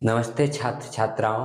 नमस्ते छात्र छात्राओं।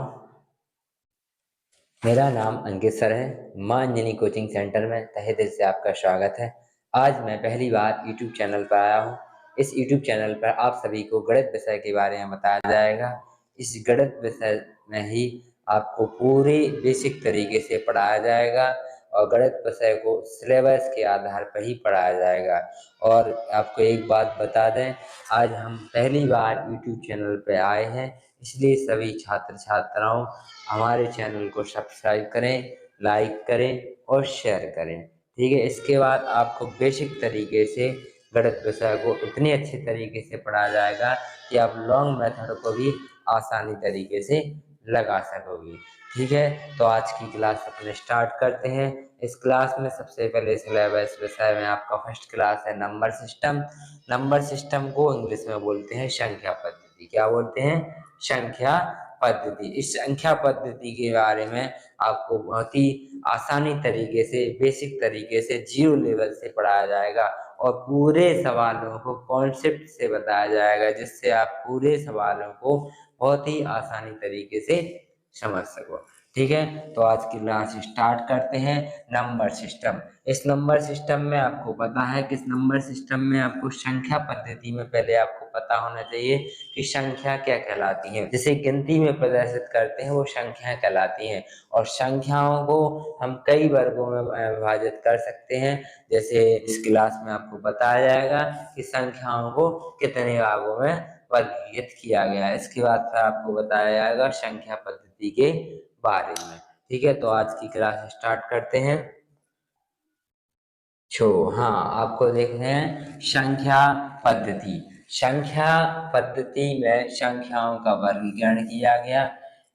मेरा नाम अंकित सर है। माँ अंजनी कोचिंग सेंटर में तहे दिल से आपका स्वागत है। आज मैं पहली बार यूट्यूब चैनल पर आया हूँ। इस यूट्यूब चैनल पर आप सभी को गणित विषय के बारे में बताया जाएगा। इस गणित विषय में ही आपको पूरे बेसिक तरीके से पढ़ाया जाएगा और गणित विषय को सिलेबस के आधार पर ही पढ़ाया जाएगा। और आपको एक बात बता दें, आज हम पहली बार यूट्यूब चैनल पर आए हैं, इसलिए सभी छात्र छात्राओं हमारे चैनल को सब्सक्राइब करें, लाइक करें और शेयर करें। ठीक है, इसके बाद आपको बेसिक तरीके से गणित विषय को इतने अच्छे तरीके से पढ़ाया जाएगा कि आप लॉन्ग मेथड को भी आसानी तरीके से लगा सकोगे। ठीक है, तो आज की क्लास अपने स्टार्ट करते हैं। इस क्लास में सबसे पहले सिलेबस विषय में आपका फर्स्ट क्लास है नंबर सिस्टम। नंबर सिस्टम को इंग्लिश में बोलते हैं संख्या पद्धति। क्या बोलते हैं? संख्या पद्धति। इस संख्या पद्धति के बारे में आपको बहुत ही आसानी तरीके से, बेसिक तरीके से, जीरो लेवल से पढ़ाया जाएगा और पूरे सवालों को कॉन्सेप्ट से बताया जाएगा, जिससे आप पूरे सवालों को बहुत ही आसानी तरीके से समझ सको। ठीक है, तो आज की क्लास स्टार्ट करते हैं। Number system. इस नंबर सिस्टम में आपको पता है कि इस नंबर सिस्टम में आपको संख्या पद्धति में पहले आपको पता होना चाहिए कि संख्या क्या कहलाती है। जिसे गिनती में प्रदर्शित करते हैं वो संख्याएं कहलाती हैं। और संख्याओं को हम कई वर्गों में विभाजित कर सकते हैं। जैसे इस क्लास में आपको बताया जाएगा कि संख्याओं को कितने भागों में वर्गीकृत किया गया है। इसके बाद फिर आपको बताया जाएगा संख्या पद्धति के बारे में। ठीक है, तो आज की क्लास स्टार्ट करते हैं। हाँ, आपको देखते हैं संख्या पद्धति। संख्या पद्धति में संख्याओं का वर्गीकरण किया गया।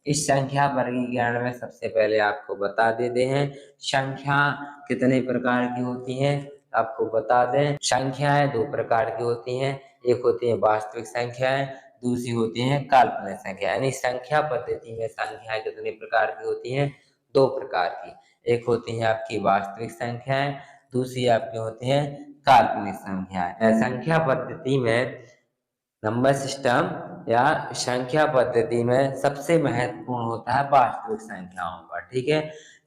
इस संख्या वर्गीकरण में सबसे पहले आपको बता देते हैं संख्या कितने प्रकार की होती हैं। आपको बता दें, संख्याएं दो प्रकार की होती हैं। एक होती है वास्तविक संख्याएं, दूसरी होती है काल्पनिक संख्या। यानी संख्या पद्धति में संख्याएं कितने प्रकार की होती हैं? दो प्रकार की। एक होती है आपकी वास्तविक संख्याएं, दूसरी आपकी होती है काल्पनिक संख्याएं। संख्या पद्धति में नंबर सिस्टम या संख्या पद्धति में सबसे महत्वपूर्ण होता है वास्तविक संख्याओं का। ठीक है,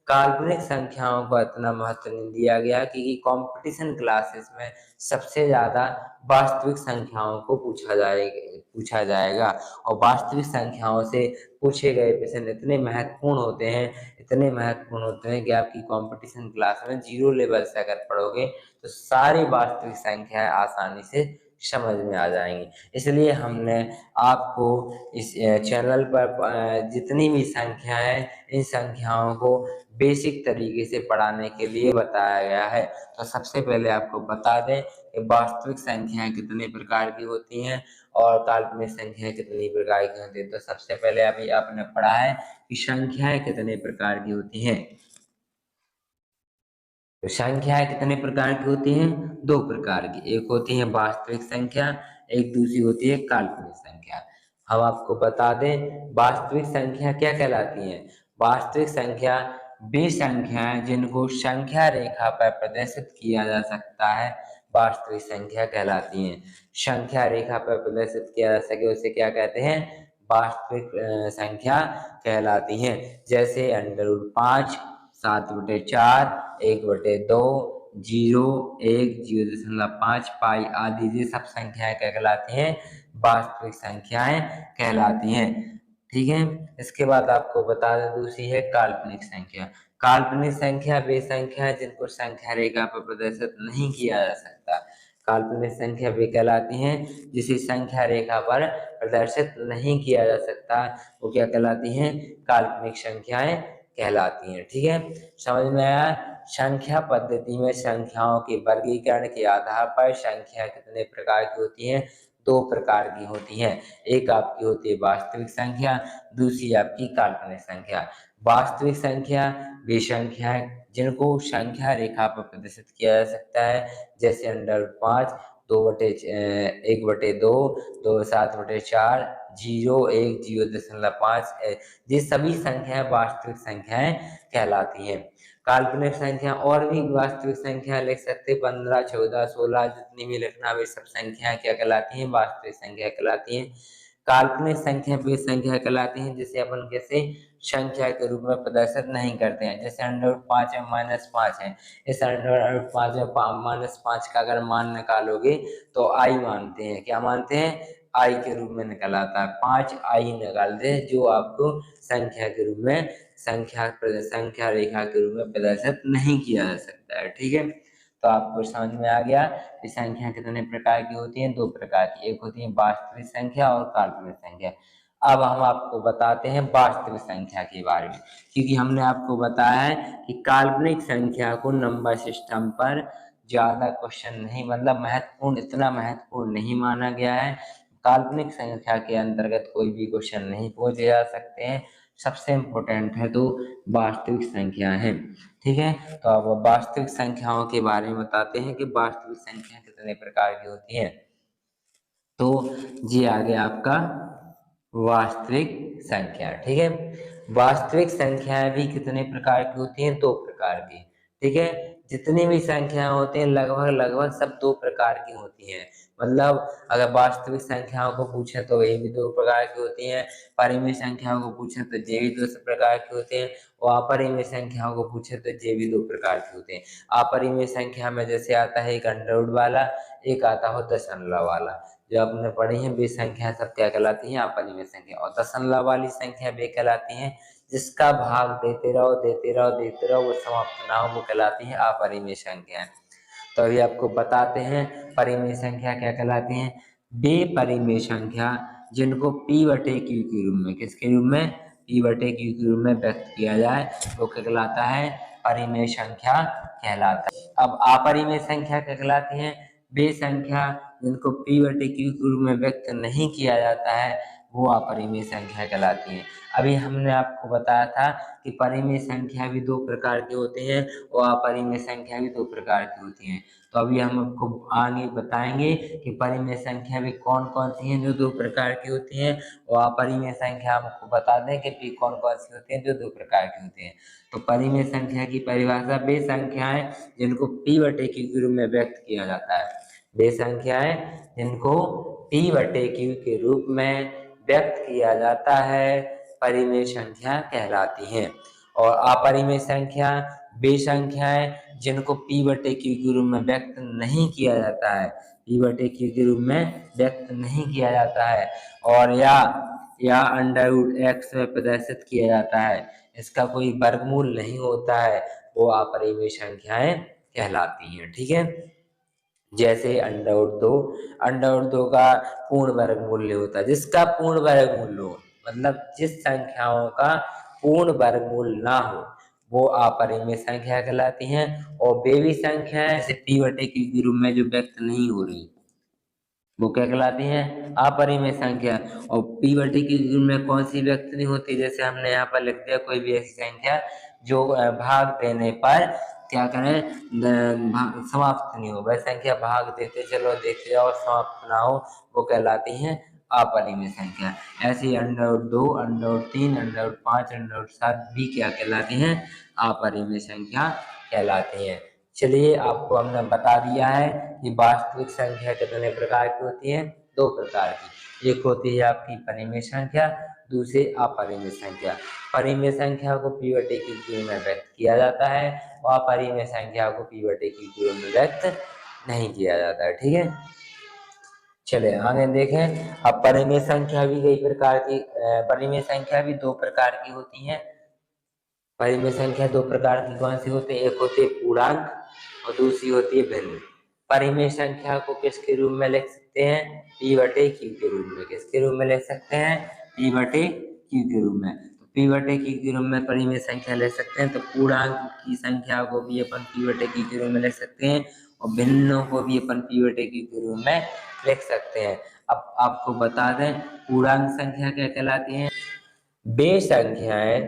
काल्पनिक संख्याओं को इतना महत्व नहीं दिया गया क्योंकि कंपटीशन क्लासेस में सबसे ज्यादा वास्तविक संख्याओं को पूछा जाएगा और वास्तविक संख्याओं से पूछे गए प्रश्न इतने महत्वपूर्ण होते हैं, इतने महत्वपूर्ण होते हैं कि आपकी कंपटीशन क्लास में जीरो लेवल से अगर पढ़ोगे तो सारी वास्तविक संख्याएं आसानी से समझ में आ जाएंगी। इसलिए हमने आपको इस चैनल पर जितनी भी संख्याएं हैं, इन संख्याओं को बेसिक तरीके से पढ़ाने के लिए बताया गया है। तो सबसे पहले आपको बता दें कि वास्तविक संख्याएं कितने प्रकार की होती हैं और काल्पनिक संख्याएं कितनी प्रकार की होती हैं। तो सबसे पहले अभी आपने पढ़ा है कि संख्याएं कितने प्रकार की होती हैं। तो संख्याएं कितने प्रकार की होती हैं? दो प्रकार की। एक होती है वास्तविक संख्या, एक दूसरी होती है काल्पनिक संख्या। हम आपको बता दें वास्तविक संख्या क्या कहलाती है। वास्तविक संख्या वे संख्याएं जिनको संख्या रेखा पर प्रदर्शित किया जा सकता है, वास्तविक संख्या कहलाती हैं। संख्या रेखा पर प्रदर्शित किया जा सके उसे क्या कहते हैं? वास्तविक संख्या कहलाती हैं। जैसे √5, 7/4, 1/2, 0, 1, 0.5, पाई आदि ये सब संख्याएं क्या कहलाती हैं? वास्तविक संख्याएं कहलाती हैं। ठीक है, इसके बाद आपको बता दें दूसरी है काल्पनिक संख्या। काल्पनिक संख्या वे संख्या है जिनको संख्या रेखा पर प्रदर्शित नहीं किया जा सकता। काल्पनिक संख्या वे कहलाती हैं जिसे संख्या रेखा पर प्रदर्शित नहीं किया जा सकता, वो क्या कहलाती हैं? काल्पनिक संख्याएं कहलाती हैं। ठीक है, समझ में आया? संख्या पद्धति में संख्याओं के वर्गीकरण के आधार पर संख्या कितने प्रकार की होती हैं? दो प्रकार की होती हैं। एक आपकी होती है वास्तविक संख्या, दूसरी आपकी काल्पनिक संख्या। वास्तविक संख्या वे संख्या है जिनको संख्या रेखा पर प्रदर्शित किया जा सकता है। जैसे √5, 1/2, 7/4, 0, 1, 0.5, ये सभी संख्याएं वास्तविक संख्याएं कहलाती हैं। काल्पनिक संख्या और भी वास्तविक संख्या लिख सकते हैं, 15, 14, 16 जितनी भी लिखना, वे सब संख्याएं क्या कहलाती हैं? वास्तविक संख्या कहलाती हैं। काल्पनिक संख्या वे संख्या कहलाती हैं जिसे अपन कैसे संख्या के रूप में प्रदर्शित नहीं करते हैं। जैसे √5 है -5 है, इस √5 में -5 का अगर मान निकालोगे तो आई मानते हैं, क्या मानते हैं, आई के रूप में निकल आता है। 5 आई निकाल दे जो आपको संख्या के रूप में संख्या रेखा के रूप में प्रदर्शित नहीं किया जा सकता है। ठीक है, तो आपको समझ में आ गया कि संख्या कितने प्रकार की होती हैं, दो प्रकार की, एक होती है वास्तविक संख्या और काल्पनिक संख्या। अब हम आपको बताते हैं वास्तविक संख्या के बारे में, क्योंकि हमने आपको बताया है कि काल्पनिक संख्या को नंबर सिस्टम पर ज्यादा क्वेश्चन नहीं, मतलब महत्वपूर्ण, इतना महत्वपूर्ण नहीं माना गया है। काल्पनिक संख्या के अंतर्गत कोई भी क्वेश्चन नहीं पूछे जा सकते हैं। सबसे इम्पोर्टेंट है तो वास्तविक संख्या है। ठीक है, तो अब वास्तविक संख्याओं के बारे में बताते हैं कि वास्तविक संख्या कितने प्रकार की होती है। तो ये आ गया आपका वास्तविक संख्या। ठीक है, वास्तविक संख्याएं भी कितने प्रकार की होती हैं, दो प्रकार की। ठीक है, जितनी भी संख्याएं होती हैं लगभग लगभग सब दो प्रकार की होती हैं। मतलब अगर वास्तविक संख्याओं को पूछे तो ये भी दो प्रकार की होती हैं, परिमेय संख्याओं को पूछे तो ये भी दो प्रकार की होती हैं, और अपरिमेय संख्याओं को पूछे तो ये भी दो प्रकार की होते हैं। अपरिमेय संख्या में जैसे आता है एक अंडर वाला, एक आता हो दशमलव वाला। जो आपने पढ़ी है वे संख्या सब क्या कहलाती हैं, अपरिमेय संख्या। और दशमलव वाली संख्या वे कहलाती हैं जिसका भाग देते रहो देते रहो देते रहो, वो समाप्त ना हो, वो कहलाती है अपरिमेय संख्या। तो अभी आपको बताते हैं परिमेय संख्या क्या कहलाती हैं। बेपरिमेय संख्या जिनको P/Q के रूप में, किसके रूप में, P/Q के रूप में व्यक्त किया जाए वो कहलाता है परिमेय संख्या कहलाता है। अब अपरिमेय संख्या क्या कहलाती है, वे संख्या जिनको P/Q के रूप में व्यक्त नहीं किया जाता है वो अपरिमेय संख्या कहलाती है। अभी हमने आपको बताया था कि परिमेय संख्या भी दो प्रकार की होती हैं और अपरिमेय संख्या भी दो प्रकार की होती हैं। तो अभी हम आपको आगे बताएंगे कि परिमेय संख्या भी कौन कौन सी हैं जो दो प्रकार की होती हैं, और अपरिमेय संख्या हम आपको बता दें कि कौन कौन सी होती हैं जो दो प्रकार की होती हैं। तो परिमेय संख्या की परिभाषा वे संख्याएं जिनको P/Q के रूप में व्यक्त किया जाता है, वे संख्याएं जिनको P/Q के रूप में व्यक्त किया जाता है परिमेय संख्या कहलाती हैं। और अपरिमेय संख्या वे संख्याएं जिनको P/Q के रूप में व्यक्त नहीं किया जाता है, P/Q के रूप में व्यक्त नहीं किया जाता है, और या √x में प्रदर्शित किया जाता है, इसका कोई वर्गमूल नहीं होता है, वो अपरिमेय संख्याएं कहलाती हैं। ठीक है, जैसे √2 का पूर्ण वर्गमूल होता है, जिसका पूर्ण वर्गमूल हो, मतलब जिस संख्याओं का पूर्ण वर्गमूल ना हो वो अपरिमेय संख्या कहलाती हैं। और वे भी संख्याएं जैसे P/Q के रूप में जो व्यक्त नहीं हो रही वो क्या कहलाती हैं, अपरिमेय संख्या। और P/Q के रूप में कौन सी व्यक्त नहीं होती, जैसे हमने यहाँ पर लिख दिया कोई भी ऐसी संख्या जो भाग देने पर क्या करें, समाप्त नहीं हो, वह संख्या भाग देते चलो देते जाओ समाप्त ना हो, वो कहलाती हैं अपरिमेय संख्या। ऐसे ही √2, √3, √5, √7 भी क्या कहलाती हैं, अपरिमेय संख्या कहलाती हैं। चलिए आपको हमने बता दिया है कि वास्तविक संख्या कितने प्रकार की होती है, दो प्रकार की, एक होती है आपकी परिमेय संख्या, दूसरी अपरिमेय संख्या। परिमेय संख्या को P/Q के रूप में व्यक्त किया जाता है और अपरिमेय संख्या को P/Q के रूप में व्यक्त नहीं किया जाता है। ठीक है, चले आगे देखें। अब परिमेय संख्या भी कई प्रकार की, परिमेय संख्या भी दो प्रकार की होती है। परिमेय संख्या दो प्रकार की कौन सी होती है, एक होती है पूर्णांक और दूसरी होती है भिन्न। परिमेय संख्या को किसके रूप में लिख सकते हैं, P/Q के रूप में। किसके रूप में लिख सकते हैं, P/Q के रूप में। तो P/Q के रूप में परिमेय संख्या लिख सकते हैं, तो पूर्णांक की संख्या को भी अपन P/Q के रूप में लिख सकते हैं और भिन्नों को भी अपन P/Q के रूप में लिख सकते हैं। अब आपको बता दें पूर्णांक संख्या क्या कहलाती है, वे संख्याएं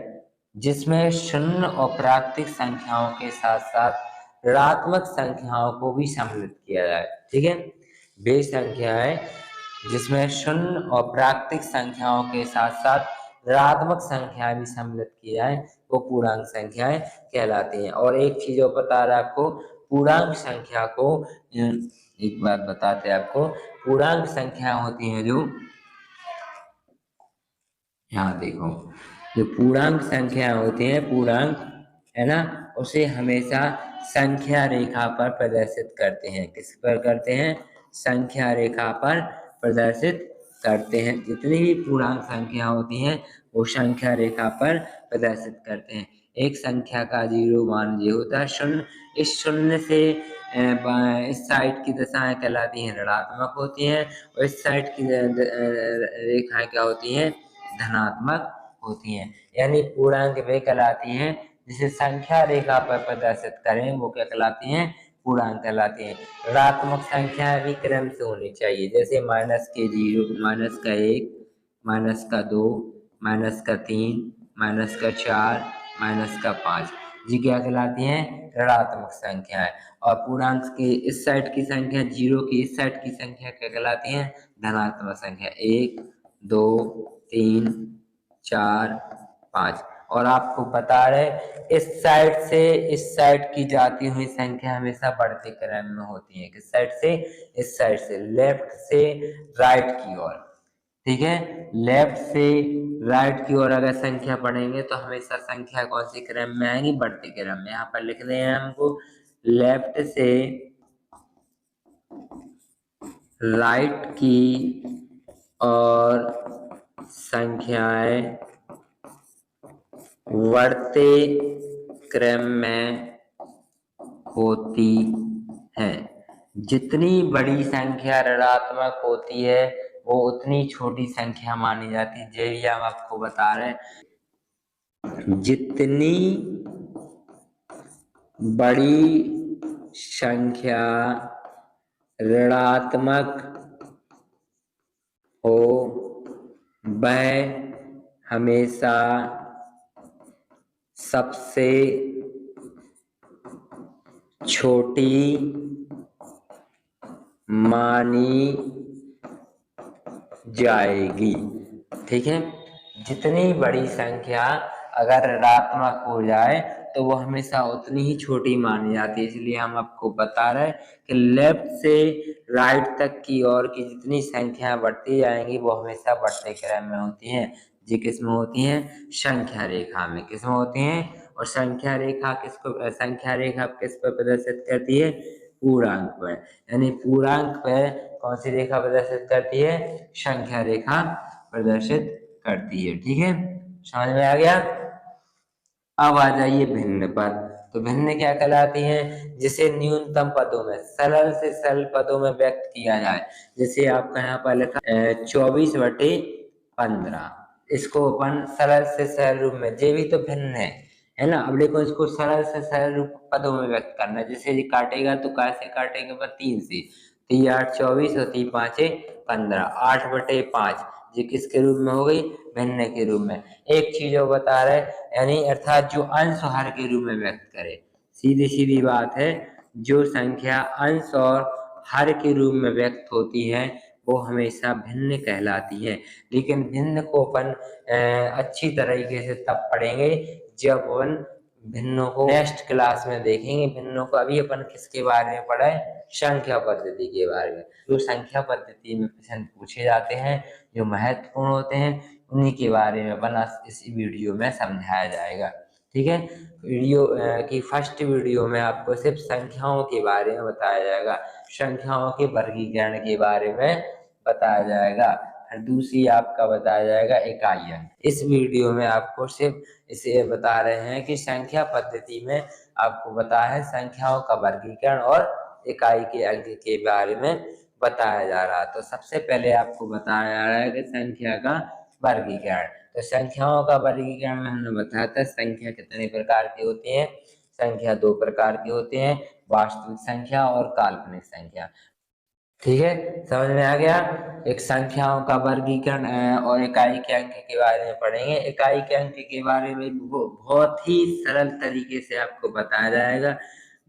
जिसमें शून्य और प्राकृतिक संख्याओं के साथ साथ ऋणात्मक संख्याओं को भी सम्मिलित किया जाए। ठीक है, वे संख्याएं जिसमें शून्य और प्राकृतिक संख्याओं के साथ साथ ऋणात्मक संख्याएं भी सम्मिलित की जाए वो पूर्णांक संख्याएं कहलाती हैं। और एक चीज और बता रहा आपको, पूर्णांक संख्या को एक बात बताते हैं आपको, पूर्णांक संख्या होती है जो यहाँ देखो, जो पूर्णांक संख्या होती है, पूर्णांक है ना, उसे हमेशा संख्या रेखा पर प्रदर्शित करते हैं। किस पर करते हैं? संख्या रेखा पर प्रदर्शित करते हैं। जितनी भी पूर्णांक संख्या होती हैं वो संख्या रेखा पर प्रदर्शित करते हैं। एक संख्या का 0 मान ये होता है शून्य। इस शून्य से इस साइड की दशाएं कहलाती हैं ऋणात्मक होती हैं, और इस साइड की रेखाएं क्या होती हैं? धनात्मक होती हैं। यानी पूर्णांक वे कहलाती हैं जिसे संख्या रेखा पर प्रदर्शित करें, वो क्या कहलाती हैं? पूर्णांक कहलाती हैं। ऋणात्मक संख्याएं भी क्रम से होनी चाहिए, जैसे -0, -1, -2, -3, -4, -5। जी क्या कहलाती हैं? ऋणात्मक संख्याएं। और पूर्णांक की इस साइड की संख्या, 0 की इस साइड की संख्या क्या कहलाती हैं? धनात्मक संख्या। 1, 2, 3, 4, 5। और आपको बता रहे, इस साइड से इस साइड की जाती हुई संख्या हमेशा बढ़ते क्रम में होती है। किस साइड से? इस साइड से, लेफ्ट से राइट की ओर। ठीक है, लेफ्ट से राइट की ओर अगर संख्या पढ़ेंगे तो हमेशा संख्या कौन सी क्रम में आएंगी? बढ़ते क्रम में। यहाँ पर लिख रहे हैं हमको, लेफ्ट से राइट की और संख्याएं बढ़ते क्रम में होती हैं। जितनी बड़ी संख्या ऋणात्मक होती है वो उतनी छोटी संख्या मानी जाती है। यही हम आपको बता रहे हैं, जितनी बड़ी संख्या ऋणात्मक हो वह हमेशा सबसे छोटी मानी जाएगी। ठीक है, जितनी बड़ी संख्या अगर ऋणात्मक हो जाए तो वो हमेशा उतनी ही छोटी मानी जाती है। इसलिए हम आपको बता रहे हैं कि लेफ्ट से राइट तक की ओर की जितनी संख्या बढ़ती जाएंगी वो हमेशा बढ़ते क्रम में होती हैं। जी किस में होती हैं? संख्या रेखा में। किस में होती हैं? और संख्या रेखा संख्या रेखा किस पर प्रदर्शित करती है? पूर्णांक पर। यानी पूर्णांक पर कौन सी रेखा प्रदर्शित करती है? संख्या रेखा प्रदर्शित करती है। ठीक है, समझ में आ गया? अब आ जाइए भिन्न पर। तो भिन्न क्या कहलाती हैं? जिसे न्यूनतम पदों में, सरल से सरल पदों में व्यक्त किया जाए। जैसे आपका यहाँ पर लिखा 24/15, इसको अपन सरल से सरल रूप में, ये भी तो भिन्न है ना। अब देखो, इसको सरल से सरल रूप पदों में व्यक्त करना है। जैसे ये काटेगा तो कैसे काटेगा? पर 3 से। 3 8 24 और 3 5 15, 8/5। ये किसके रूप में हो गई? भिन्न के रूप में। एक चीज वो बता रहे, यानी अर्थात जो अंश और हर के रूप में व्यक्त करे। सीधी सीधी बात है, जो संख्या अंश और हर के रूप में व्यक्त होती है वो हमेशा भिन्न कहलाती है। लेकिन भिन्न को अपन अच्छी तरीके से तब पढ़ेंगे जब अपन भिन्नों को नेक्स्ट क्लास में देखेंगे। भिन्नों को अभी अपन किसके बारे में पढ़े? संख्या पद्धति के बारे में। जो संख्या पद्धति में प्रश्न पूछे जाते हैं, जो महत्वपूर्ण होते हैं, उन्हीं के बारे में बना इस वीडियो में समझाया जाएगा। ठीक है, वीडियो की फर्स्ट वीडियो में आपको सिर्फ संख्याओं के बारे में बताया जाएगा, संख्याओं के वर्गीकरण के बारे में बताया जाएगा। फिर दूसरी आपका बताया जाएगा इकाइयाँ। इस वीडियो में आपको सिर्फ इसे बता रहे हैं कि संख्या पद्धति में आपको बताया है संख्याओं का वर्गीकरण और इकाई के अंक के बारे में बताया जा रहा है। तो सबसे पहले आपको बताया जा रहा है कि संख्या का वर्गीकरण। तो संख्याओं का वर्गीकरण में हमने बताया था संख्या कितने प्रकार की होती है। संख्या 2 प्रकार की होती है, वास्तविक संख्या और काल्पनिक संख्या। ठीक है, समझ में आ गया? एक संख्याओं का वर्गीकरण और इकाई के अंक के बारे में पढ़ेंगे। इकाई के अंक के बारे में बहुत ही सरल तरीके से आपको बताया जाएगा,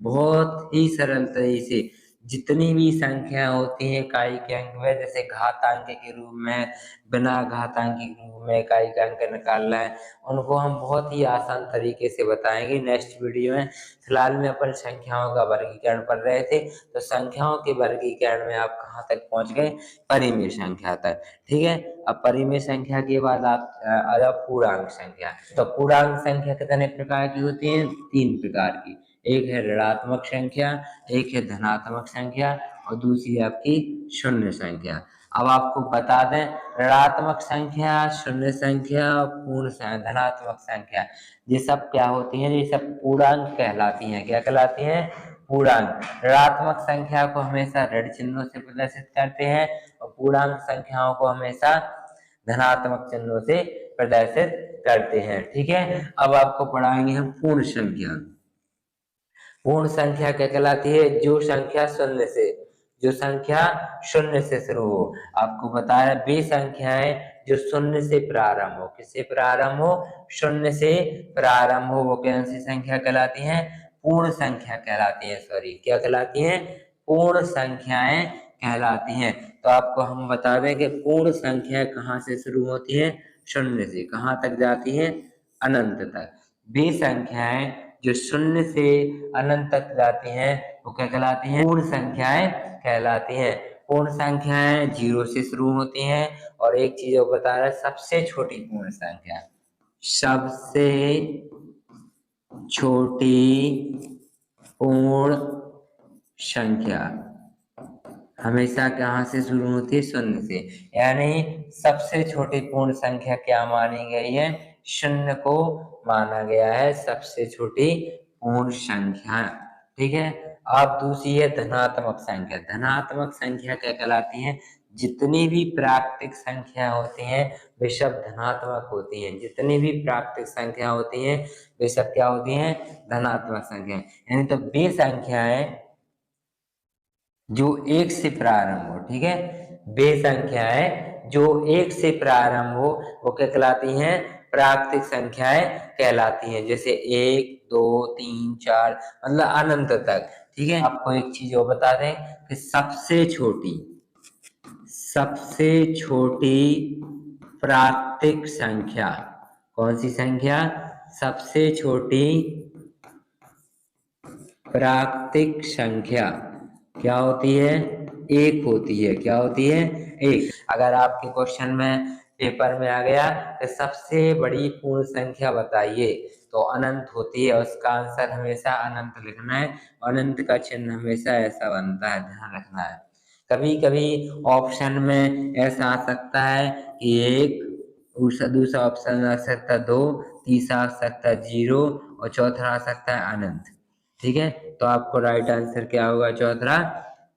बहुत ही सरल तरीके से। जितनी भी संख्या होती है इकाई के अंक में, जैसे घातांक के रूप में, बिना घातांक के रूप में इकाई का अंक निकालना है, उनको हम बहुत ही आसान तरीके से बताएंगे नेक्स्ट वीडियो में। फिलहाल में अपन संख्याओं का वर्गीकरण पढ़ रहे थे, तो संख्याओं के वर्गीकरण में आप कहाँ तक पहुंच गए? परिमेय संख्या तक। ठीक है, अब परिमेय संख्या के बाद आप आ जाओ पूर्णांक संख्या। तो पूर्णांक संख्या कितने प्रकार की होती है? 3 प्रकार की। एक है ऋणात्मक संख्या, एक है धनात्मक संख्या और दूसरी है आपकी शून्य संख्या। अब आपको बता दें, ऋणात्मक संख्या, शून्य संख्या, पूर्ण संख्या, धनात्मक संख्या, ये सब क्या होती हैं? ये सब पूर्णांक कहलाती हैं। क्या कहलाती हैं? पूर्णांक। ऋणात्मक संख्या को हमेशा ऋण चिन्हों से प्रदर्शित करते हैं और पूर्णांक संख्याओं को हमेशा धनात्मक चिन्हों से प्रदर्शित करते हैं। ठीक है, अब आपको पढ़ाएंगे हम पूर्ण संख्या। पूर्ण संख्या क्या कहलाती है? जो संख्या शून्य से शुरू हो। आपको बताया वे संख्याएं जो शून्य से प्रारंभ हो। किससे प्रारंभ हो? शून्य से प्रारंभ हो, वो कौन सी संख्या कहलाती हैं? पूर्ण संख्या कहलाती है। सॉरी, क्या कहलाती हैं? पूर्ण संख्याएं कहलाती हैं। तो आपको हम बता दें कि पूर्ण संख्या कहाँ से शुरू होती है? शून्य से। कहाँ तक जाती है? अनंत तक। वे संख्याएं जो शून्य से अनंत तक जाती हैं वो क्या कहलाती हैं? पूर्ण संख्याएं कहलाती हैं। पूर्ण संख्याएं 0 से शुरू होती हैं। और एक चीज वो बता रहा है, सबसे छोटी पूर्ण संख्या, सबसे छोटी पूर्ण संख्या हमेशा कहाँ से शुरू होती है? शून्य से। यानी सबसे छोटी पूर्ण संख्या क्या मानी गई है? शून्य को माना गया है सबसे छोटी पूर्ण संख्या। ठीक है, अब दूसरी है धनात्मक संख्या। धनात्मक संख्या क्या कहलाती है? जितनी भी प्राकृतिक संख्या होती हैं वे सब धनात्मक होती हैं। जितनी भी प्राकृतिक संख्या होती हैं वे सब क्या होती हैं? धनात्मक संख्या। यानी तो वे संख्याएं जो 1 से प्रारंभ हो। ठीक है, वे संख्याएं जो 1 से प्रारंभ हो वो क्या कहलाती हैं? प्राकृतिक संख्याएं कहलाती हैं। जैसे 1, 2, 3, 4, मतलब अनंत तक। ठीक है, आपको एक चीज और बता दें कि सबसे छोटी प्राकृतिक संख्या कौन सी संख्या? सबसे छोटी प्राकृतिक संख्या क्या होती है? 1 होती है। क्या होती है? 1। अगर आपके क्वेश्चन में पेपर में आ गया कि सबसे बड़ी पूर्ण संख्या बताइए, तो अनंत होती है, उसका आंसर हमेशा अनंत लिखना है। अनंत का चिन्ह हमेशा ऐसा बनता है, ध्यान रखना है। कभी कभी ऑप्शन में ऐसा आ सकता है कि 1, दूसरा ऑप्शन आ सकता है 2, तीसरा आ सकता है 0 और चौथा आ सकता है अनंत। ठीक है, तो आपको राइट आंसर क्या होगा? चौथा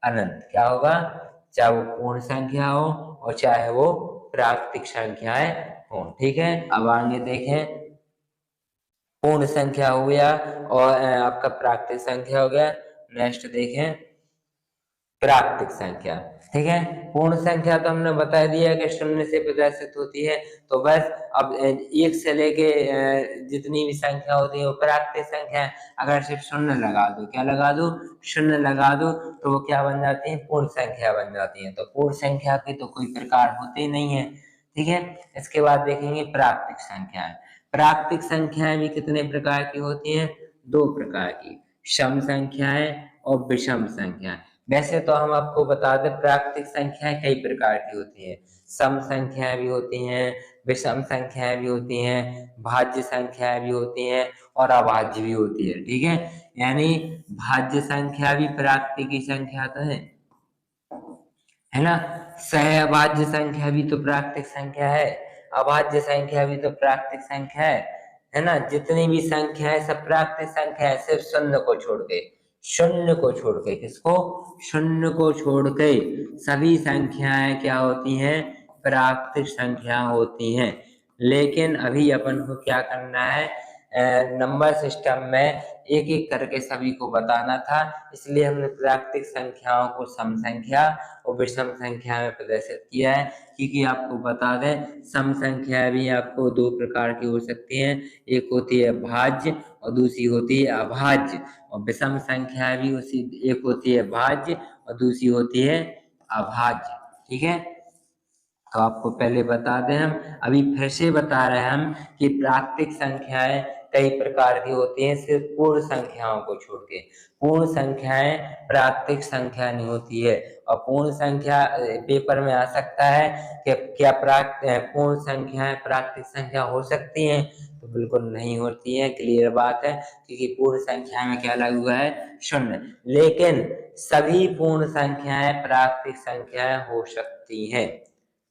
अनंत। क्या होगा? चाहे वो पूर्ण संख्या हो और चाहे वो प्राकृतिक संख्याएं हो। ठीक है, अब आगे देखें। पूर्ण संख्या हो गया और आपका प्राकृतिक संख्या हो गया। नेक्स्ट देखें प्राकृतिक संख्या। ठीक है, पूर्ण संख्या तो हमने बता दिया कि शून्य से प्रदर्शित होती है। तो बस अब 1 से लेके जितनी भी संख्या होती है वो प्राकृतिक संख्या है। अगर सिर्फ शून्य लगा दो, क्या लगा दो? शून्य लगा दो, तो वो क्या बन जाती है? पूर्ण संख्या बन जाती है। तो पूर्ण संख्या के तो कोई प्रकार होते ही नहीं है। ठीक है, इसके बाद देखेंगे प्राकृतिक संख्याएं। प्राकृतिक संख्याएं भी कितने प्रकार की होती हैं? 2 प्रकार की, सम संख्याएं और विषम संख्याएं। वैसे तो हम आपको बता दें प्राकृतिक संख्याएं कई प्रकार की होती हैं। सम संख्याएं भी होती हैं, विषम संख्याएं भी होती हैं, भाज्य संख्याएं भी होती हैं और अभाज्य भी होती है। ठीक है, यानी भाज्य संख्या भी प्राकृतिक की संख्या तो है ना। सहअभाज्य संख्या भी तो प्राकृतिक संख्या है, अभाज्य संख्या भी तो प्राकृतिक संख्या है ना। जितनी भी संख्या है सब प्राकृतिक संख्या है, सिर्फ शून्य को छोड़ के। शून्य को छोड़ के, किसको? शून्य को छोड़ के सभी संख्याएं क्या होती हैं? प्राकृतिक संख्या होती हैं। लेकिन अभी अपन को क्या करना है? नंबर सिस्टम में एक एक करके सभी को बताना था, इसलिए हमने प्राकृतिक संख्याओं को सम संख्या और विषम संख्या में प्रदर्शित किया है। क्योंकि आपको बता दें सम संख्या भी आपको 2 प्रकार की हो सकती हैं, एक होती है भाज्य और दूसरी होती है अभाज्य। और विषम संख्या भी एक होती है भाज्य और दूसरी होती है अभाज्य। ठीक है, तो आपको पहले बता दें, हम अभी फिर से बता रहे हैं हम कि प्राकृतिक संख्याएं कई प्रकार की होती हैं, सिर्फ पूर्ण संख्याओं को छोड़ के। पूर्ण संख्याएं प्राकृतिक संख्या नहीं होती है। और पूर्ण संख्या पेपर में आ सकता है कि क्या पूर्ण संख्याएं प्राकृतिक संख्या हो सकती हैं, तो बिल्कुल नहीं होती है, क्लियर बात है, क्योंकि पूर्ण संख्या में क्या लगा हुआ है, शून्य। लेकिन सभी पूर्ण संख्याएं प्राकृतिक संख्याएं हो सकती हैं।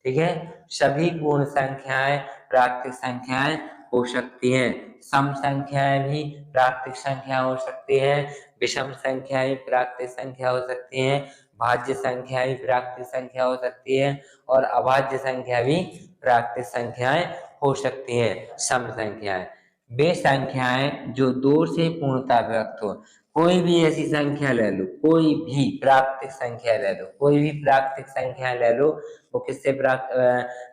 ठीक है, सभी पूर्ण संख्याएं प्राकृतिक संख्याएं हो सकती हैं। सम संख्याएं भी प्राकृतिक संख्या हो सकती है, विषम संख्या भी प्राकृतिक संख्या हो सकती है, भाज्य संख्या भी प्राकृतिक संख्या हो सकती है, और अभाज्य संख्या भी प्राकृतिक संख्याएं हो सकती है। सम संख्याएं वे संख्याएं जो दो से पूर्णता व्यक्त हो। कोई भी ऐसी संख्या ले लो, कोई भी प्राकृतिक संख्या ले लो, कोई भी प्राकृतिक संख्या ले लो, वो किससे प्राप्त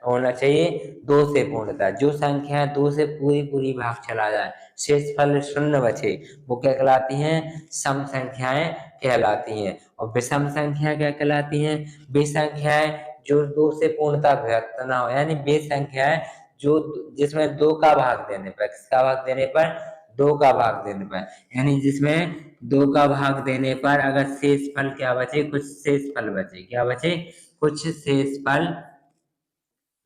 होना चाहिए, दो से पूर्णता। जो संख्या दो से पूरी पूरी भाग चला जाए, शेषफल शून्य बचे, वो क्या कहलाती हैं, सम संख्याएं कहलाती हैं। और विषम संख्या क्या कहलाती हैं, वे संख्याएं जो दो से पूर्णता व्यक्त ना हो, यानी वे संख्याएं जो जिसमें दो का भाग देने पर, किसका भाग देने पर, दो का भाग देने पर, यानी जिसमें दो का भाग देने पर अगर शेषफल क्या बचे, कुछ शेषफल बचे, क्या बचे, कुछ शेषफल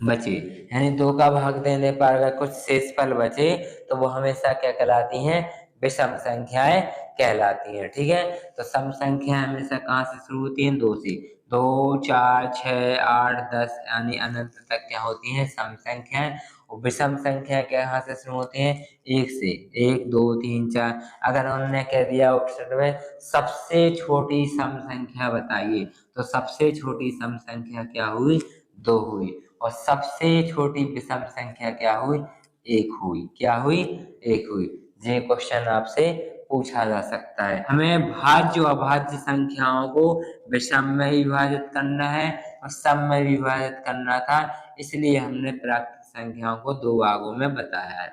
बचे, यानी दो का भाग देने पर अगर कुछ शेषफल बचे, तो वो हमेशा क्या कहलाती हैं, विषम संख्याएं कहलाती हैं। ठीक है, तो सम संख्या हमेशा कहाँ से शुरू होती हैं, दो से। दो, चार, 6, 8, 10 यानी अनंत तक क्या होती हैं, सम संख्याएं। और विषम संख्या कहाँ से शुरू होती हैं, एक से। एक, दो, तीन, चार। अगर उन्होंने कह दिया ऑप्शन में सबसे छोटी सम संख्या बताइए, तो सबसे छोटी सम संख्या क्या हुई, दो हुई। और सबसे छोटी विषम संख्या क्या हुई, एक हुई। क्या हुई, एक हुई। ये क्वेश्चन आपसे पूछा जा सकता है। हमें भाज्य और अभाज्य संख्याओं को विषम में विभाजित करना है और सम में विभाजित करना था, इसलिए हमने प्राकृतिक संख्याओं को दो भागों में बताया है।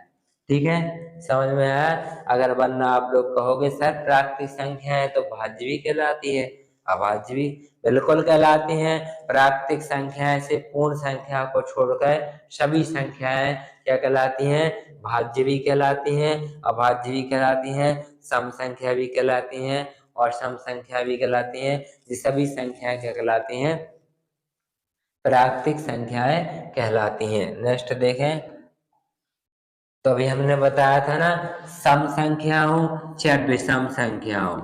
ठीक है, समझ में आया। अगर वरना आप लोग कहोगे सर प्राकृतिक संख्या है तो भाज्य भी कहलाती है, अभाज्य भी, बिल्कुल कहलाती हैं। प्राकृतिक संख्याएं से पूर्ण संख्या को छोड़कर सभी संख्याएं क्या कहलाती हैं, भाज्य भी कहलाती हैं, अभाज्य भी कहलाती हैं, सम संख्या भी कहलाती हैं और सम संख्या भी कहलाती हैं। ये सभी संख्याएं क्या कहलाती हैं, प्राकृतिक संख्याएं कहलाती हैं। नेक्स्ट देखें, तो अभी हमने बताया था ना, सम संख्या हो चाहे विषम संख्या हो,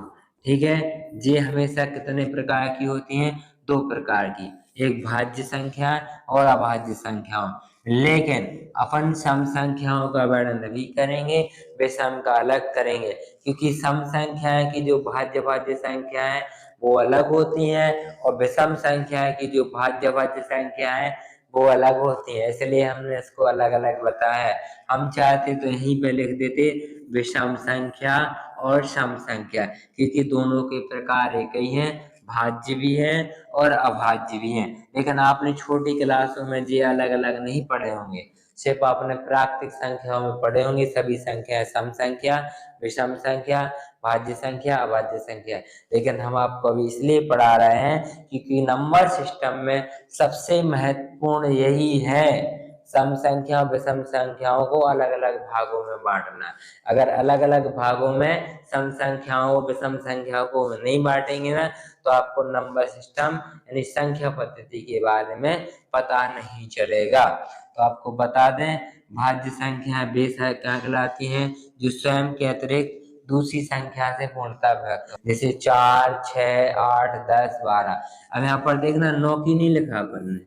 ठीक है, ये हमेशा कितने प्रकार की होती हैं, दो प्रकार की, एक भाज्य संख्या और अभाज्य संख्याओं। लेकिन अपन सम संख्याओं का वर्णन भी करेंगे, विषम का अलग करेंगे, क्योंकि सम संख्याएं की जो भाज्य भाज्य संख्या है वो अलग होती हैं, और विषम संख्या की जो भाज्य भाज्य संख्या है वो अलग होती है, इसलिए हमने इसको अलग अलग बताया है। हम चाहते तो यहीं पे लिख देते विषम संख्या और सम संख्या, क्योंकि दोनों के प्रकार एक ही हैं, भाज्य भी है और अभाज्य भी है। लेकिन आपने छोटी क्लासों में ये अलग अलग नहीं पढ़े होंगे, सिर्फ आपने प्राकृतिक संख्याओं में पढ़े होंगे सभी संख्या, सम संख्या, विषम संख्या, भाज्य संख्या, अभाज्य संख्या। लेकिन हम आपको अभी इसलिए पढ़ा रहे हैं क्योंकि नंबर सिस्टम में सबसे महत्वपूर्ण यही है, सम संख्या विषम संख्याओं को अलग अलग भागों में बांटना। अगर अलग अलग भागों में सम संख्याओं विषम संख्याओं को नहीं बांटेंगे ना, तो आपको नंबर सिस्टम यानी संख्या पद्धति के बारे में पता नहीं चलेगा। तो आपको बता दें, भाज्य संख्या वे क्या कहलाती हैं, जो स्वयं के अतिरिक्त दूसरी संख्या से पूर्णता व्यक्त हो, जैसे 4, 6, 8, 10, 12। अब यहाँ पर देखना 9 की नहीं लिखा अपन ने,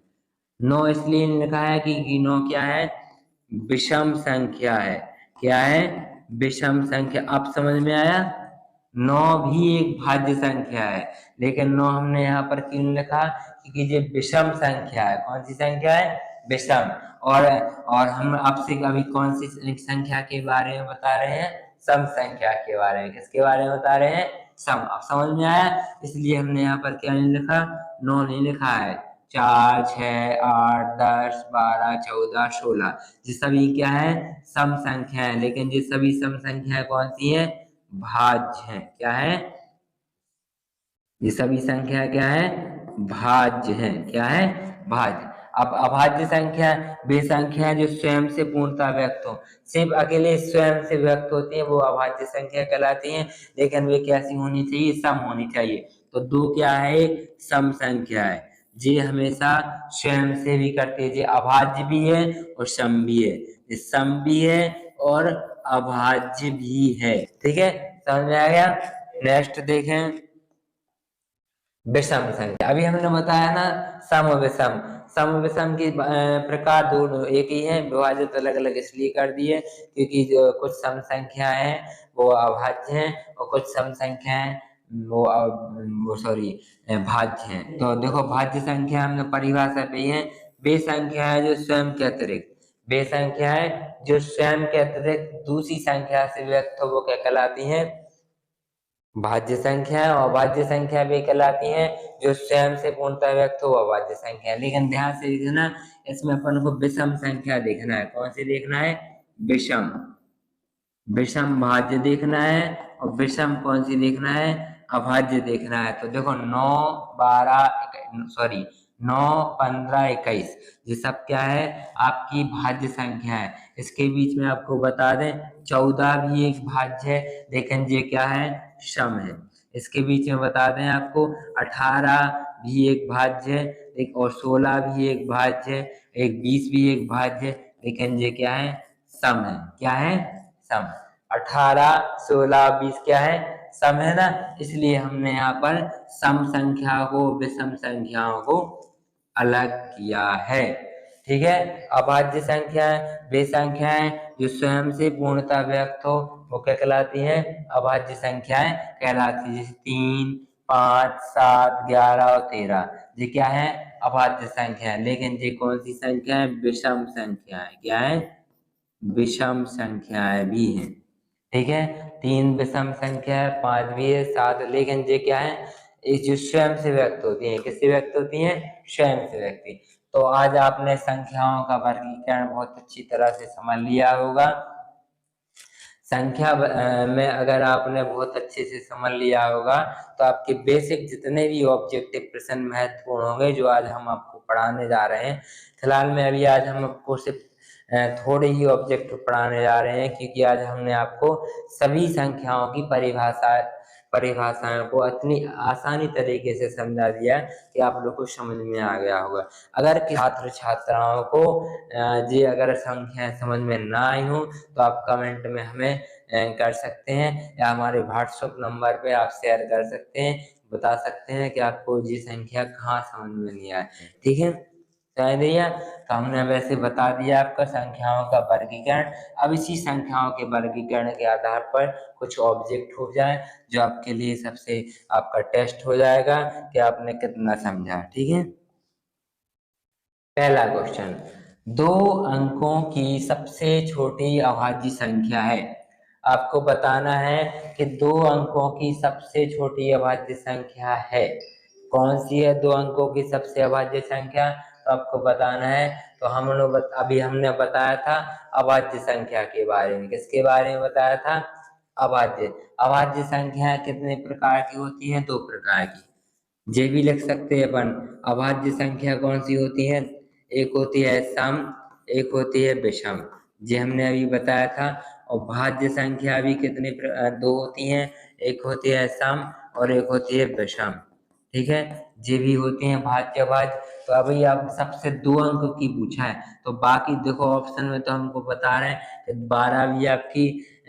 9 इसलिए नहीं लिखा है कि 9 क्या है, विषम संख्या है। क्या है, विषम संख्या। अब समझ में आया, 9 भी एक भाज्य संख्या है, लेकिन 9 हमने यहाँ पर क्यों नहीं लिखा, क्योंकि ये विषम संख्या है। कौन सी संख्या है, विषम। और हम आपसे अभी कौन सी संख्या के बारे में बता रहे हैं, सम संख्या के बारे में। किसके बारे में बता रहे हैं, सम। अब समझ में आया, इसलिए हमने यहाँ पर क्या नहीं लिखा, 9 नहीं लिखा है। 4, 6, 8, 10, 12, 14, 16 ये सभी क्या है, सम संख्या है। लेकिन ये सभी सम संख्या कौन सी है, भाज्य है। क्या है, ये सभी संख्या क्या है, भाज्य है। क्या है, भाज्य। अब अभाज्य संख्या वे संख्या जो स्वयं से पूर्णतः व्यक्त हो, सिर्फ अकेले स्वयं से व्यक्त होती है, वो अभाज्य संख्या कहलाती है। लेकिन वे कैसी होनी चाहिए, सम होनी चाहिए। तो दो क्या है, सम संख्या है। ये हमेशा स्वयं से भी करती है, ये अभाज्य भी है और सम भी है, ये सम भी है और अभाज्य भी है। ठीक है, समझ में आ गया। नेक्स्ट देखें, विषम संख्या। अभी हमने बताया ना सम और विषम, सम और विषम की प्रकार दोनों एक ही है, विभाजित अलग अलग इसलिए कर दिए क्योंकि जो कुछ सम संख्या है वो अभाज्य हैं और कुछ सम संख्या है वो सॉरी भाज्य हैं। तो देखो, भाज्य संख्या हमने परिभाषा दी है, वे संख्या है जो स्वयं के अतिरिक्त, वे संख्या है जो स्वयं के अतिरिक्त दूसरी संख्या से व्यक्त हो, वो क्या कहलाती है, भाज्य संख्या है। और भाज्य संख्या वे कहलाती हैं जो स्वयं से पूर्णतः व्यक्त हो, अभाज्य संख्या। लेकिन ध्यान से देखना, इसमें अपन को विषम संख्या देखना है। कौन सी देखना है, विषम, विषम भाज्य देखना है। और विषम कौन सी देखना है, अभाज्य देखना है। तो देखो 9 12 सॉरी 9 15 21, ये सब क्या है, आपकी भाज्य संख्या है। इसके बीच में आपको बता दें 14 भी एक भाज्य है, लेकिन ये क्या है, सम है। इसके बीच में बता दें आपको 18 भी एक भाज्य है, एक और 16 भी एक भाज्य है, एक 20 भी एक भाज्य है, लेकिन ये क्या है, सम है। क्या है, सम। 18 16 20 क्या है, सम है ना। इसलिए हमने यहाँ पर सम संख्या को विषम संख्याओं को अलग किया है। ठीक है, अभाज्य संख्याएं वे संख्याएं जो स्वयं से पूर्णतः व्यक्त हो, वो क्या कहलाती हैं, अभाज्य संख्याएं कहलाती है। जैसे 3 5 7 11 और 13, ये क्या है, अभाज्य संख्या है। लेकिन ये कौन सी संख्या है, विषम संख्या है। क्या है, विषम संख्याएं भी हैं। ठीक है, 3 विषम संख्या है, 5 भी है, 7, लेकिन ये क्या है, ये जो स्वयं से व्यक्त होती है। किससे व्यक्त होती है, स्वयं से व्यक्ति। तो आज आपने संख्याओं का वर्गीकरण बहुत अच्छी तरह से समझ लिया होगा। संख्या में अगर आपने बहुत अच्छे से समझ लिया होगा तो आपके बेसिक जितने भी ऑब्जेक्टिव प्रश्न महत्वपूर्ण होंगे जो आज हम आपको पढ़ाने जा रहे हैं। फिलहाल में अभी आज हम आपको सिर्फ थोड़े ही ऑब्जेक्ट पढ़ाने जा रहे हैं, क्योंकि आज हमने आपको सभी संख्याओं की परिभाषाओं को इतनी आसानी तरीके से समझा दिया कि आप लोग को समझ में आ गया होगा। अगर छात्र छात्राओं को जी अगर संख्याएं समझ में ना आई हो तो आप कमेंट में हमें कर सकते हैं, या हमारे व्हाट्सएप नंबर पे आप शेयर कर सकते हैं, बता सकते हैं कि आपको ये संख्या कहाँ समझ में नहीं आए। ठीक है, समझ लिया। तो हमने वैसे बता दिया आपका संख्याओं का वर्गीकरण। अब इसी संख्याओं के वर्गीकरण के आधार पर कुछ ऑब्जेक्ट हो जाए जो आपके लिए सबसे आपका टेस्ट हो जाएगा कि आपने कितना समझा। ठीक है, पहला क्वेश्चन, 2 अंकों की सबसे छोटी अभाज्य संख्या है। आपको बताना है कि 2 अंकों की सबसे छोटी अभाज्य संख्या है। कौन सी है 2 अंकों की सबसे अभाज्य संख्या, तो आपको बताना है। तो हम लोग अभी हमने बताया था अभाज्य संख्या के बारे में। किसके बारे में बताया था, अभाज्य। अभाज्य संख्या कितने प्रकार की होती है, 2 प्रकार की। ये भी लिख सकते हैं अपन, अभाज्य संख्या कौन सी होती है, एक होती है सम, एक होती है विषम, ये हमने अभी बताया था। और भाज्य संख्या भी दो होती हैं, एक होती है सम और एक होती है विषम। ठीक है, ये भी होती हैं भाज्य भाज्य। तो अभी आप सबसे 2 अंक की पूछा है, तो बाकी देखो ऑप्शन में तो हमको बता रहे हैं कि 12 भी आपकी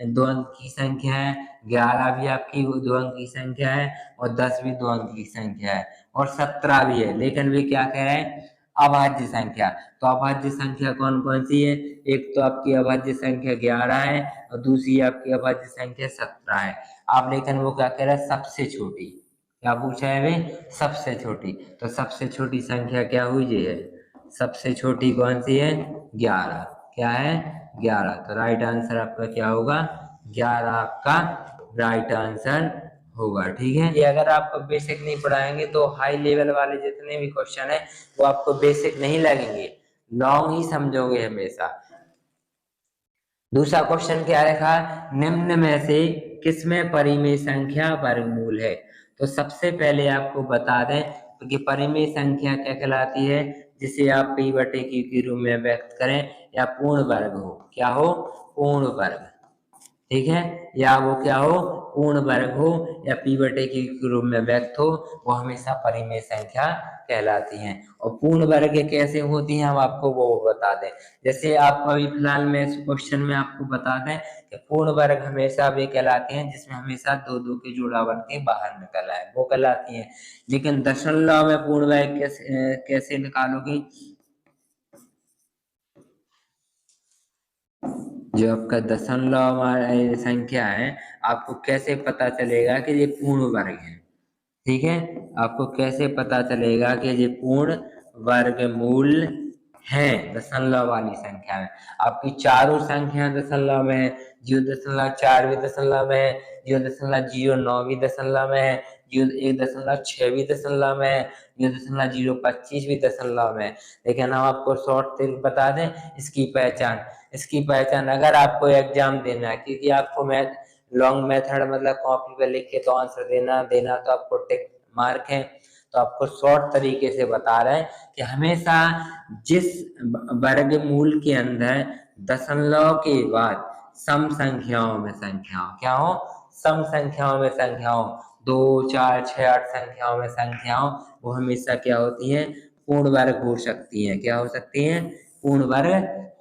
2 अंक की संख्या है, 11 भी आपकी 2 अंक की संख्या है, और 10 भी 2 अंक की संख्या है, और 17 भी है। लेकिन वे क्या कह रहे हैं, अभाज्य संख्या। तो अभाज्य संख्या कौन कौन सी है, एक तो आपकी अभाज्य संख्या 11 है और दूसरी आपकी अभाज्य संख्या 17 है। आप लेकिन वो क्या कह रहे हैं, सबसे छोटी। क्या पूछा है वे, सबसे छोटी। तो सबसे छोटी संख्या क्या हुई, ये है सबसे छोटी कौन सी है, 11। क्या है, 11। तो राइट आंसर आपका क्या होगा, 11 आपका राइट आंसर होगा। ठीक है, ये अगर आप बेसिक नहीं पढ़ाएंगे तो हाई लेवल वाले जितने भी क्वेश्चन है वो आपको बेसिक नहीं लगेंगे, लॉन्ग ही समझोगे हमेशा। दूसरा क्वेश्चन क्या रखा, निम्न में से किसमें परिमेय संख्या वर्गमूल है। तो सबसे पहले आपको बता दें कि परिमेय संख्या क्या कहलाती है, जिसे आप p बटे q के रूप में व्यक्त करें या पूर्ण वर्ग हो, क्या हो, पूर्ण वर्ग, ठीक है, या वो क्या हो, पूर्ण वर्ग हो या p बटे q के रूप में व्यक्त हो, वो हमेशा परिमेय संख्या कहलाती हैं। और पूर्ण वर्ग कैसे होती हैं हम आपको वो बता दें। जैसे आप अभी फिलहाल में इस क्वेश्चन में आपको बता दें कि पूर्ण वर्ग हमेशा वे कहलाते हैं जिसमें हमेशा दो दो के जोड़ा बन के बाहर निकल आए, वो कहलाती हैं। लेकिन दशमलव में पूर्ण वर्ग कैसे निकालोगे, जो आपका दशमलव संख्या है, आपको कैसे पता चलेगा कि ये पूर्ण वर्ग है, ठीक है, आपको कैसे पता चलेगा कि ये पूर्ण वर्गमूल है दशमलव वाली संख्या में। आपकी चारों संख्या दशमलव में है, 0.4 भी दशमलव में है, 0.09 भी दशमलव में है, 1.6 भी दशमलव में है, 0.025 भी दशमलव में है। लेकिन हम आपको शॉर्ट ट्रिक बता दें इसकी पहचान अगर आपको एग्जाम देना है, क्योंकि आपको मैथ लॉन्ग मेथड मतलब कॉपी पे लिख के तो आंसर देना तो आपको टिक मार्क है, तो आपको शॉर्ट तरीके से बता रहे हैं कि हमेशा जिस वर्गमूल के अंदर दशमलव के बाद सम संख्याओं में संख्याओं क्या हो, सम संख्याओं में संख्याओं 2 4 6 8 संख्याओं में संख्याओं वो हमेशा क्या होती हैं, पूर्ण वर्ग हो सकती हैं, क्या हो सकती हैं, पूर्ण वर्ग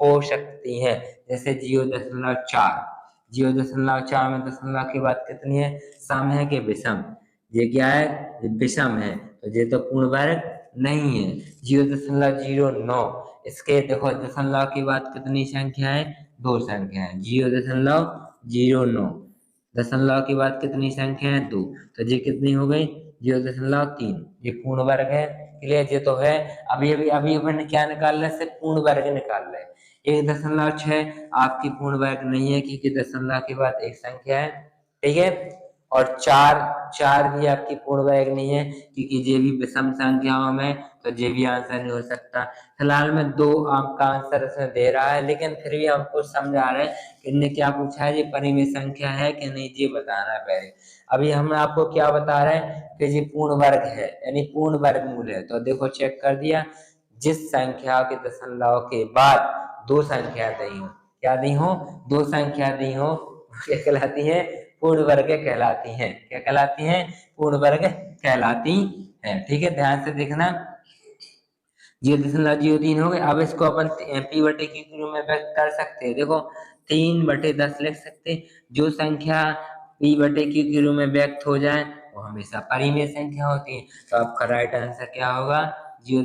हो सकती हैं। जैसे 0.4, 0.4 में दशमलव के बाद कितनी है, सम है कि विषम, ये क्या है, ये विषम है, तो ये तो पूर्ण वर्ग नहीं है। 0.09, इसके देखो दशमलव के बाद कितनी संख्या है, दो संख्या है, 0.09, दशमलव के बाद कितनी संख्या है, दो, तो ये कितनी हो गई, 0.3, ये पूर्ण वर्ग है। क्लियर, ये तो है। अभी अभी अभी अपन क्या निकाल रहे हैं, सिर्फ पूर्ण वर्ग निकाल रहे हैं। 1.6 आपकी पूर्ण वर्ग नहीं है क्योंकि दशमलव के बाद एक संख्या है, ठीक है, और चार चार भी आपकी पूर्ण वर्ग नहीं है क्योंकि ये भी विषम संख्याओं में, तो ये भी आंसर नहीं हो सकता। फिलहाल में 2 आपका आंसर इसमें दे रहा है, लेकिन फिर भी हमको समझा रहे हैं कि इनने क्या पूछा है, ये परिमेय संख्या है कि नहीं, ये बताना है पहले। अभी हम आपको क्या बता रहे हैं कि ये पूर्ण वर्ग है यानी पूर्ण वर्गमूल है, तो देखो चेक कर दिया, जिस संख्या के दशमलव के बाद दो संख्या दी हो, क्या दी हो, दो संख्या दी हो, क्या कहलाती है, पूर्ण वर्ग कहलाती हैं, क्या कहलाती हैं, पूर्ण वर्ग कहलाती हैं, ठीक है, ध्यान से देखना। 0.03 हो गए। अब इसको अपन p बटे q के रूप में व्यक्त कर सकते हैं, देखो 3/10 लिख सकते हैं। जो संख्या p बटे q के रूप में व्यक्त हो जाए वो हमेशा परिमेय संख्या होती है, तो आपका राइट आंसर क्या होगा, 0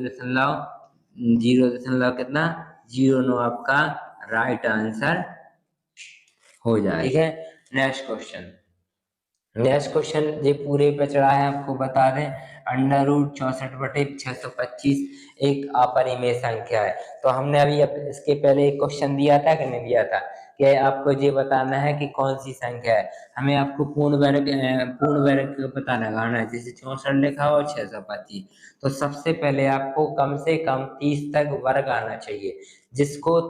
कितना, 0.9 आपका राइट आंसर हो जाए, ठीक है। नेक्स्ट क्वेश्चन ये पूरे पे चढ़ा है, आपको बता दें √64/625 एक अपरिमेय संख्या है। तो हमने अभी इसके पहले एक क्वेश्चन दिया था कि नहीं दिया था, कि आपको ये बताना है कि कौन सी संख्या है, हमें आपको पूर्ण वर्ग का पता लगाना है, जैसे 64 लिखा हो 625, तो सबसे पहले आपको कम से कम 30 तक वर्ग आना चाहिए, जिसको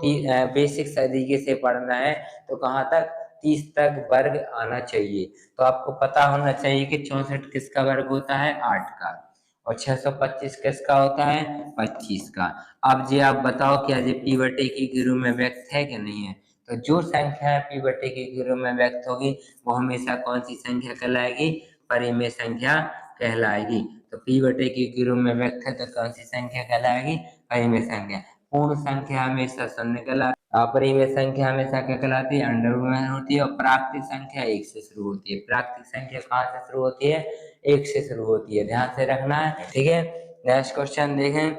बेसिक तरीके से पढ़ना है तो कहाँ तक, 30 तक वर्ग आना चाहिए। तो आपको पता होना चाहिए कि 64 किसका वर्ग होता है, 8 का, और 625 किसका होता है, 25 का। अब जी आप बताओ क्या ये p बटे के रूप में व्यक्त है कि नहीं है, तो जो संख्या p बटे के रूप में व्यक्त होगी वो हमेशा कौन सी संख्या कहलाएगी, परिमेय संख्या कहलाएगी। तो p बटे के रूप में व्यक्त है तो कौन सी संख्या कहलाएगी, परिमेय संख्या। पूर्ण संख्या हमेशा शून्य कहलाती है, अपरिमेय संख्या हमेशा क्या कहलाती है, अंडर में होती है, और प्राकृतिक संख्या 1 से शुरू होती है। प्राकृतिक संख्या कहाँ से शुरू होती है, 1 से शुरू होती है, ध्यान से रखना है, ठीक है। नेक्स्ट क्वेश्चन देखें,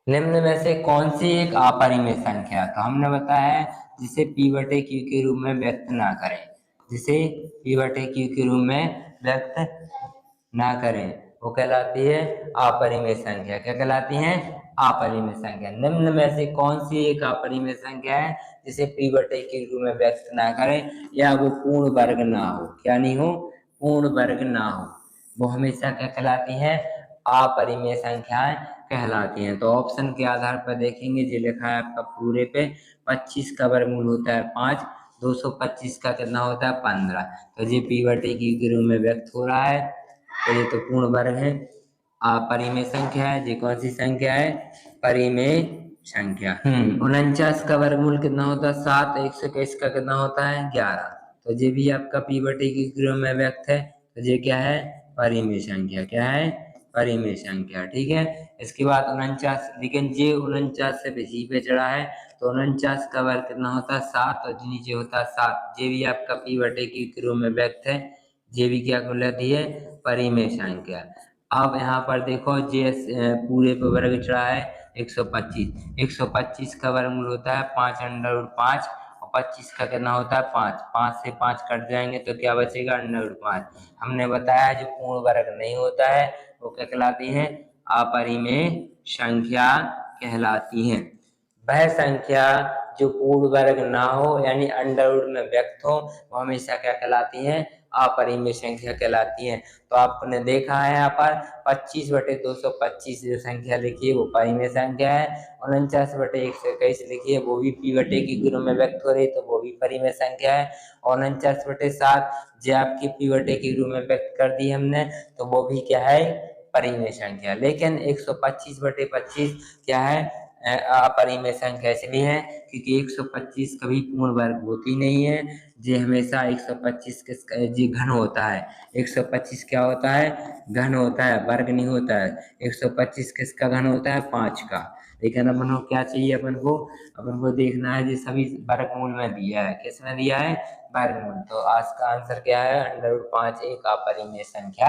निम्न में से कौन सी एक अपरिमेय संख्या, तो हमने बताया है जिसे p बटे q के रूप में व्यक्त ना करें, जिसे p बटे q के रूप में व्यक्त ना करें वो कहलाती है अपरिमेय संख्या, क्या कहलाती है, अपरिमेय संख्या। निम्न में से कौन सी एक अपरिमेय संख्या है जिसे p बटे के रूप में व्यक्त ना करें या वो पूर्ण वर्ग ना हो, क्या नहीं हो, पूर्ण वर्ग ना हो, वो हमेशा क्या कहलाती है, अपरिमेय संख्याएं कहलाती हैं। तो ऑप्शन के आधार पर देखेंगे, जो लिखा है आपका पूरे पे 25 का वर्गमूल होता है 5, 225 का कितना होता है 15। तो ये पी बटे क्यू के रूप में व्यक्त हो रहा है। तो ये तो पूर्ण वर्ग है। परिमेय संख्या है। ये कौन सी संख्या है? परिमेय संख्या। 49 का वर्गमूल कितना होता है 7। 121 का कितना होता है 11। तो ये भी आपका पी बटे क्यू के रूप में व्यक्त है। तो ये क्या है? परिमेय संख्या। क्या है? परिमेय संख्या। ठीक है। इसके बाद 49, लेकिन ये 49 से बेसी पे चढ़ा है। तो 49 का वर्ग कितना होता है 7 और नीचे होता है 7। ये भी आपका पी बटे क्यू के रूप में व्यक्त है। ये भी क्या कहलाती है? परिमेय संख्या। अब यहाँ पर देखो जे पूरे पे वर्ग चढ़ा है 125। 125 का वर्गमूल होता है 5√5 और 25 का कितना होता है 5। 5 से 5 कट जाएंगे तो क्या बचेगा? √5। हमने बताया जो पूर्ण वर्ग नहीं होता है वो क्या कहलाती है? अपरिमेय संख्या कहलाती है। वह संख्या जो पूर्ण वर्ग ना हो यानी अंडरवुड में व्यक्त हो वो हमेशा क्या कहलाती है? अपरिमेय संख्या कहलाती है। तो आपने देखा है यहाँ पर 25/225 जो संख्या लिखी है वो परिमेय संख्या है। 49/121 लिखी है वो भी पी बटे के रूप में व्यक्त हो रही है तो वो भी परिमेय संख्या है। 49/7 जो आपकी पी बटे के रूप में व्यक्त कर दी हमने तो वो भी क्या है? परिमेय संख्या। लेकिन 125/25 क्या है? अपरिमेय संख्या इसलिए है क्योंकि 125 कभी पूर्ण वर्ग होती नहीं है। ये हमेशा 125 किसका जी घन होता है। 125 क्या होता है? घन होता है, वर्ग नहीं होता है। 125 किसका घन होता है? 5 का। लेकिन अपन को क्या चाहिए? अपन को देखना है जी सभी वर्गमूल में दिया है। किस में दिया है? वर्गमूल। तो आज का आंसर क्या है? √5 एक अपरिमेय संख्या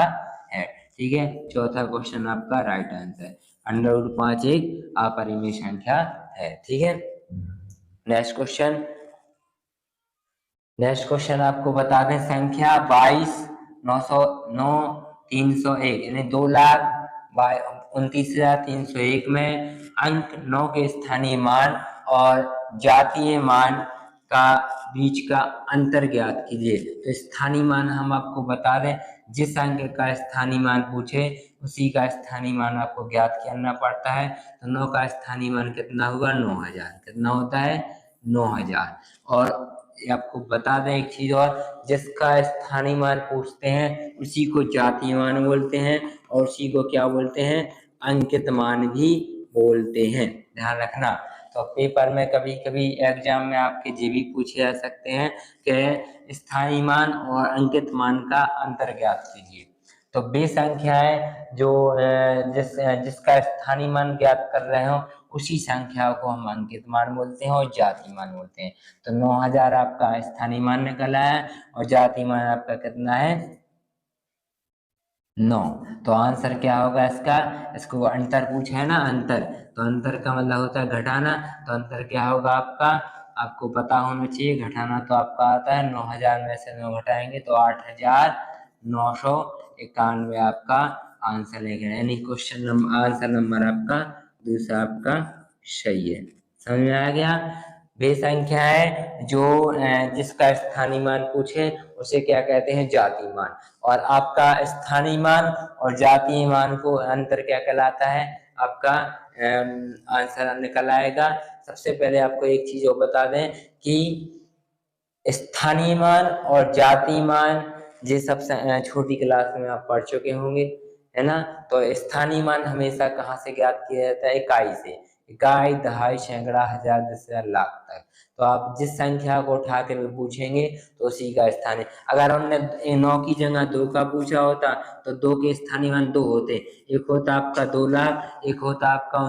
है। ठीक है। चौथा क्वेश्चन आपका राइट आंसर। √5 एक अपरिमेय संख्या है। ठीक है। Next question. आपको बता दें संख्या 22,909,301 यानी 2,29,301 में अंक 9 के स्थानीय मान और जातीय मान का बीच का अंतर ज्ञात कीजिए। तो स्थानीय मान हम आपको बता दें जिस अंक का स्थानीय मान पूछे उसी का स्थानीय मान आपको ज्ञात करना पड़ता है। तो 9 का स्थानीय मान कितना होगा? 9,000। कितना होता है? 9,000। और आपको बता दें एक चीज और, जिसका स्थानीय मान पूछते हैं उसी को जातीय मान बोलते हैं और उसी को क्या बोलते हैं? अंकित मान भी बोलते हैं। ध्यान रखना। तो पेपर में कभी कभी एग्जाम में आपके ये भी पूछे जा सकते हैं कि स्थानीय मान और अंकित मान का अंतर ज्ञात कीजिए। तो वे संख्याएं जो जिसका स्थानीय मान ज्ञात कर रहे हो उसी संख्या को हम अंकित मान बोलते हैं और जातीय मान बोलते हैं। तो 9,000 आपका स्थानीय मान निकला है और जातीय मान आपका कितना है? 9। तो आंसर क्या होगा इसका? इसको अंतर पूछा है ना, अंतर। तो अंतर का मतलब होता है घटाना। तो अंतर क्या होगा आपका? आपको पता होना चाहिए। घटाना तो आपका आता है 9,000 में से 9 घटाएंगे तो 8,991 आपका आंसर लेगा। यानी क्वेश्चन नंबर आंसर नंबर आपका दूसरा आपका सही है। समझ में आ गया? वे संख्या है जो जिसका स्थानीय मान पूछे उसे क्या कहते हैं? जातीय मान। और आपका स्थानीय मान और जातीय मान को अंतर क्या कहलाता है? आपका आंसर निकल आएगा। सबसे पहले आपको एक चीज और बता दें कि स्थानीय मान और जातीय मान ये सबसे छोटी क्लास में आप पढ़ चुके होंगे, है ना। तो स्थानीय मान हमेशा कहाँ से ज्ञात किया जाता है? इकाई से। इकाई, दहाई, सैकड़ा, हजार, दस हजार, लाख तक। तो आप जिस संख्या को उठा के पूछेंगे तो उसी का स्थानीय। अगर हमने 9 की जगह 2 का पूछा होता तो 2 के स्थानीय मान 2 होते। एक होता आपका 2,00,000, एक होता आपका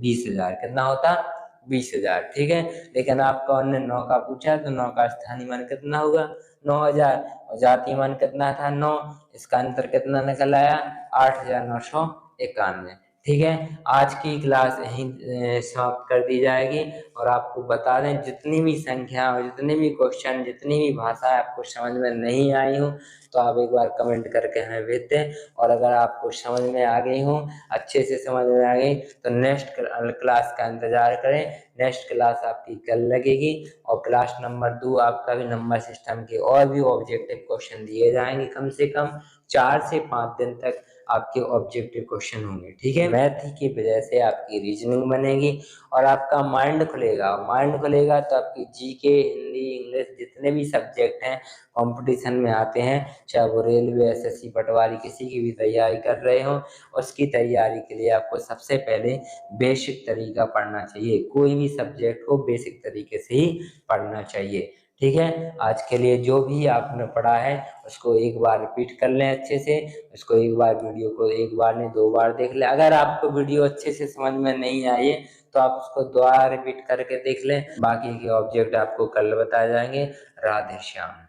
20,000। कितना होता? 20,000। ठीक है। लेकिन आपका उन्होंने 9 का पूछा तो 9 का स्थानीय मान कितना होगा? 9,000। और जातीय मान कितना था? 9। इसका अंतर कितना निकल आया? 8,991। ठीक है। आज की क्लास यहीं समाप्त कर दी जाएगी। और आपको बता दें जितनी भी संख्या और जितने भी क्वेश्चन जितनी भी भाषा आपको समझ में नहीं आई हो तो तो आप एक बार कमेंट करके हमें भेज दें। और अगर आपको समझ में आ गई हो, अच्छे से समझ में आ गई, तो नेक्स्ट क्लास का इंतजार करें। नेक्स्ट क्लास आपकी कल लगेगी और क्लास नंबर 2 आपका भी नंबर सिस्टम के और भी ऑब्जेक्टिव क्वेश्चन दिए जाएंगे। कम से कम 4 से 5 दिन तक आपके ऑब्जेक्टिव क्वेश्चन होंगे, ठीक है। मैथ की वजह से आपकी रीजनिंग बनेगी और आपका माइंड खुलेगा। माइंड खुलेगा तो आपकी जीके, हिंदी, इंग्लिश जितने भी सब्जेक्ट हैं कंपटीशन में आते हैं, चाहे वो रेलवे, एसएससी, पटवारी, किसी की भी तैयारी कर रहे हो, उसकी तैयारी के लिए आपको सबसे पहले बेसिक तरीका पढ़ना चाहिए। कोई भी सब्जेक्ट को बेसिक तरीके से ही पढ़ना चाहिए, ठीक है। आज के लिए जो भी आपने पढ़ा है उसको एक बार रिपीट कर लें अच्छे से। उसको एक बार वीडियो को एक बार नहीं 2 बार देख लें। अगर आपको वीडियो अच्छे से समझ में नहीं आई है तो आप उसको दोबारा रिपीट करके देख लें। बाकी के ऑब्जेक्ट आपको कल बताए जाएंगे। राधे श्याम।